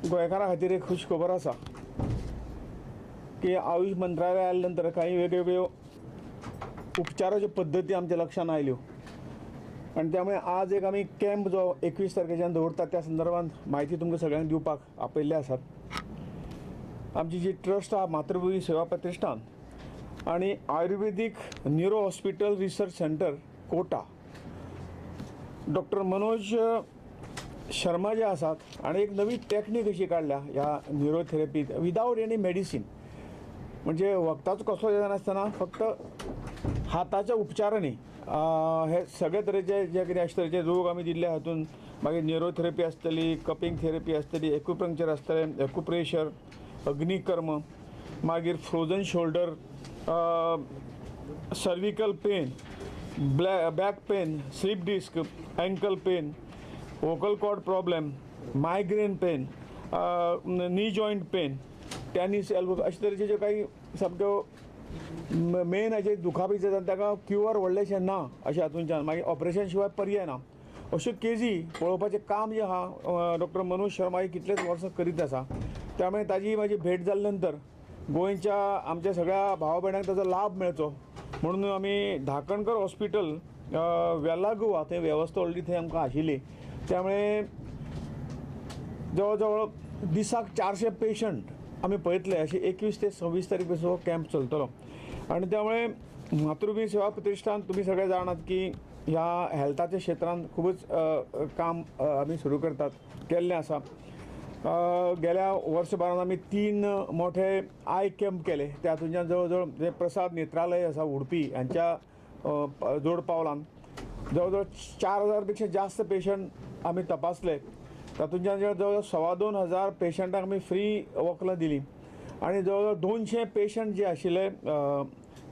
गोंयकारां खातीर एक खुश खबर आसा की आयुष मंत्रालय आयल्या नंतर काही वेगवेगळ्यो उपचाराच्यो पद्दती आमच्या लक्षांत आयल्यो आणि त्यामुळे आज एक आमी कॅम्प जो 21 तारखेच्यान दवरतात त्या संदर्भात म्हायती तुमकां सगळ्यांक दिवपाक आपयल्ले आसात। आमची जी ट्रस्ट आहा मातृभूमी सेवा प्रतिश्ठान आणि Ayurvedic neuro hospital research centre Kota doctor Manoj Sharma जे आसात आणि एक नवी टॅक्नीक अशी काढल्या ह्या न्यूरोथेरपीत विदाउट एनी मेडिसीन, म्हणजे वखदाचो कसलो येता नासतना फक्त हाताच्या उपचारांनी हे सगळे तरेचे जे कितें अशे तरेचे रोग आमी दिल्ले हातून मागीर न्यूरोथेरपी आसतली, कपिंग थेरपी आसतली, एक्युपंक्चर आसतलें, एक्युप्रेशर, अग्निकर्म, मागीर frozen shoulder, cervical pain, back pain, slip disc, ankle pain, vocal cord problem, migraine pain, knee joint pain, tennis elbow अशे तरेचे जे काही सामक्यो मेन हाचे दुखापती जातात ताका क्युअर व्हडलेशें ना अशें हातूंच्यान मागीर ऑपरेशन शिवाय पर्याय ना अश्यो केजी पळोवपाचें काम जे आहा डॉक्टर मनोज शर्मा ही कितलेच वर्सां करीत आसा। त्यामुळे ताजी म्हाजी भेट जाल्या नंतर गोंयच्या आमच्या सगळ्या भाव भयणांक ताचो लाभ मेळचो म्हणून आमी धाकणकर हॉस्पिटल वेला गोवा थंय वेवस्था व्हडली थंय आमकां आशिल्ली, त्यामुळे जवळ जवळ दिसाक 400 पेशंट आम्ही पळयतले अशी 21 ते 26 तारीख पासून कॅम्प चलतलो आणि त्यामुळे मातृभूमी सेवा प्रतिष्ठान तुम्ही सगळे जाणात की ह्या हेल्थाच्या क्षेत्रांत खूबच काम आमी सुरू करतात केल्लें आसा। गेल्या वर्सभरान आमी 3 मोठे आय कॅम्प केले, त्या हातूंतल्यान जवळ जवळ जे प्रसाद नेत्रालय आसा उडपी हांच्या जोड पावलान जवळ जवळ 4000 पेक्षा जास्त पेशंट आमी तपासले, तातूंतल्यान जवळ 2,500 पेशंटांक आमी फ्री वखलां दिली आणि जवळ जवळ 200 पेशंट जे आशिल्ले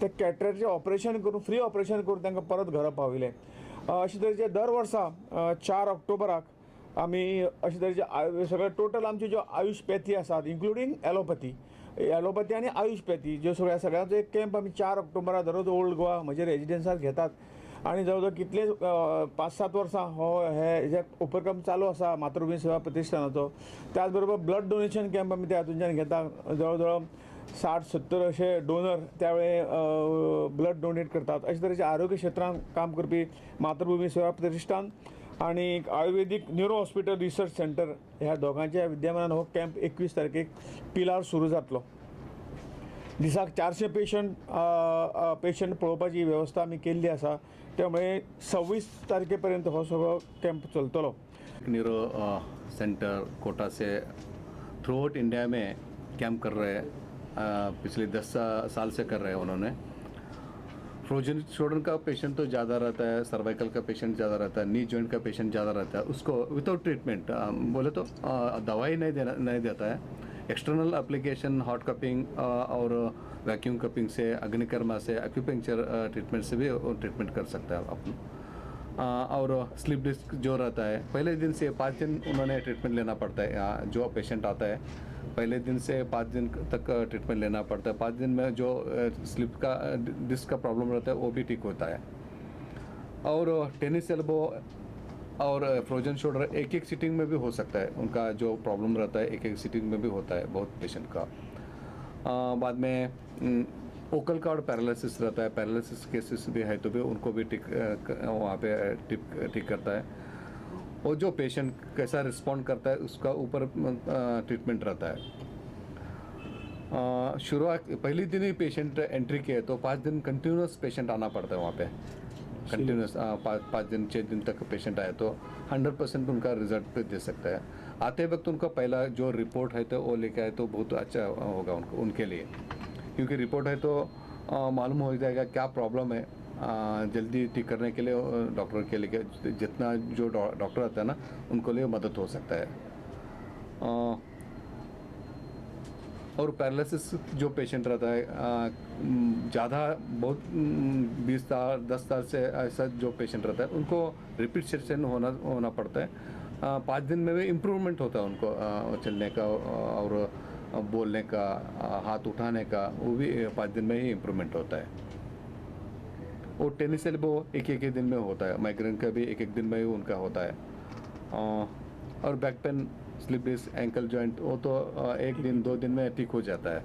ते कॅटरेक्टचें ऑपरेशन करून फ्री ऑपरेशन करून तांकां परत घरा पावयले। अशे तरेचे दर वर्सा 4 ऑक्टोबराक आमी अशे तरेचे सगळे टोटल आमच्यो ज्यो आयुषपॅथी आसात इन्क्लुडींग एलोपॅथी आनी आयुषपॅथी ज्यो सगळ्यांचो एक कॅम्प आमी 4 ऑक्टोबराक दररोज ओल्ड गोवा म्हजे रेजिडेंसात घेतात आणि जवळ जवळ कितलेच 5-7 वर्सां हो हे उपक्रम चालू आसा मातृभूमी सेवा प्रतिष्ठानाचो। त्याच बरोबर ब्लड डोनेशन कॅम्प आमी त्या हातूंतल्यान घेता, जवळ जवळ 60-70 अशे डोनर त्यावेळी ब्लड डोनेट करतात। अशे तरेचे आरोग्य क्षेत्रांत काम करपी मातृभूमी सेवा प्रतिष्ठान आणि Ayurvedic neuro hospital research centre ह्या दोगांच्या विद्यमानान हो कॅम्प 21 तारखेक पिलार सुरू जातलो। दिसाक 400 पेशंट पळोवपाची वेवस्था आमी केल्ली आसा, त्यामुळे 26 तारखेपर्यंत हो सगळो कॅम्प चलतलो। न्यूरो सेंटर कोटा से थ्रू आउट इंडिया में कैंप कर रहे हैं, पिछले 10 साल से कर रहे हैं उन्होंने। फ्रोजन शोल्डर का पेशेंट तो ज़्यादा रहता है, सर्वाइकल का पेशेंट ज़्यादा रहता है, नी जॉइंट का पेशेंट ज़्यादा रहता है, उसको विदाउट ट्रीटमेंट बोले तो दवाई नहीं देता है। एक्सटर्नल एप्लीकेशन हॉट कपिंग और वैक्यूम कपिंग से, अग्निकर्मा से, एक्यूपंक्चर ट्रीटमेंट से भी ट्रीटमेंट कर सकता है अपन। और स्लीप डिस्क जो रहता है पहले दिन से 5 दिन उन्होंने ट्रीटमेंट लेना पड़ता है। यहाँ जो पेशेंट आता है पहले दिन से 5 दिन तक ट्रीटमेंट लेना पड़ता है। 5 दिन में जो स्लीप का डिस्क का प्रॉब्लम रहता है वो भी ठीक होता है। और टेनिस एल्बो और फ्रोजन शोल्डर एक सीटिंग में भी हो सकता है, उनका जो प्रॉब्लम रहता है एक सीटिंग में भी होता है बहुत पेशेंट का। बाद में वोकल कॉर्ड पैरालिसिस रहता है, पैरालिसिस केसेस भी है तो भी उनको भी वहाँ पे ठीक करता है। और जो पेशेंट कैसा रिस्पॉन्ड करता है उसका ऊपर ट्रीटमेंट रहता है। शुरुआत पहली दिन ही पेशेंट एंट्री किए तो 5 दिन कंटिन्यूस पेशेंट आना पड़ता है वहाँ पे, कंटिन्यूस 5 दिन 6 दिन तक पेशेंट आए तो 100% उनका रिजल्ट दे सकता है। आते वक्त उनका पहला जो रिपोर्ट है तो वो लेके आए तो बहुत अच्छा होगा उनके लिए, क्योंकि रिपोर्ट है तो मालूम हो जाएगा क्या प्रॉब्लम है। जल्दी ठीक करने के लिए डॉक्टर के लिए जितना जो डॉक्टर आता है ना उनको लिए मदद हो सकता है। और पैरालिसिस जो पेशेंट रहता है ज़्यादा बहुत 20 साल 10 साल से ऐसा जो पेशेंट रहता है उनको रिपीट सेशन होना पड़ता है। 5 दिन में भी इम्प्रूवमेंट होता है उनको चलने का और बोलने का, हाथ उठाने का, वो भी 5 दिन में ही इम्प्रूवमेंट होता है। और टेनिस एल्बो एक दिन में होता है, माइग्रेन का भी एक दिन में ही उनका होता है। और back pain slip disc, ankle joint, वो तो 1 दिन 2 दिन में ठीक हो जाता है।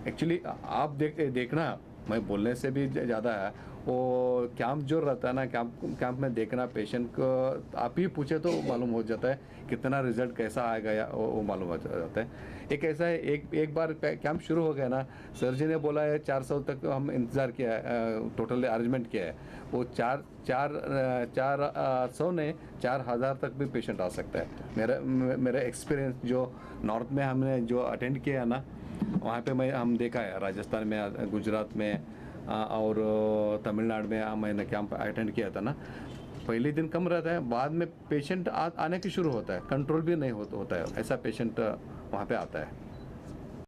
एक्चुअली आप देखना, मैं बोलने से भी ज़्यादा है, वो कैंप जो रहता है ना, कैंप में देखना पेशेंट को, आप ही पूछे तो मालूम हो जाता है कितना रिजल्ट कैसा आएगा, या वो मालूम हो जाता है। एक ऐसा है, एक बार कैंप शुरू हो गया ना, सर जी ने बोला है 400 तक हम इंतज़ार किया है, टोटल अरेंजमेंट किया है, वो 400 ने 4000 तक भी पेशेंट आ सकता है। मेरा एक्सपीरियंस जो नॉर्थ में हमने जो अटेंड किया है ना, वहाँ पे हम देखा है, राजस्थान में, गुजरात में और तमिलनाडु में मैंने कैंप अटेंड किया था ना, पहले दिन कम रहता है, बाद में पेशेंट आने की शुरू होता है, कंट्रोल भी नहीं होता है, ऐसा पेशेंट वहाँ पे आता है।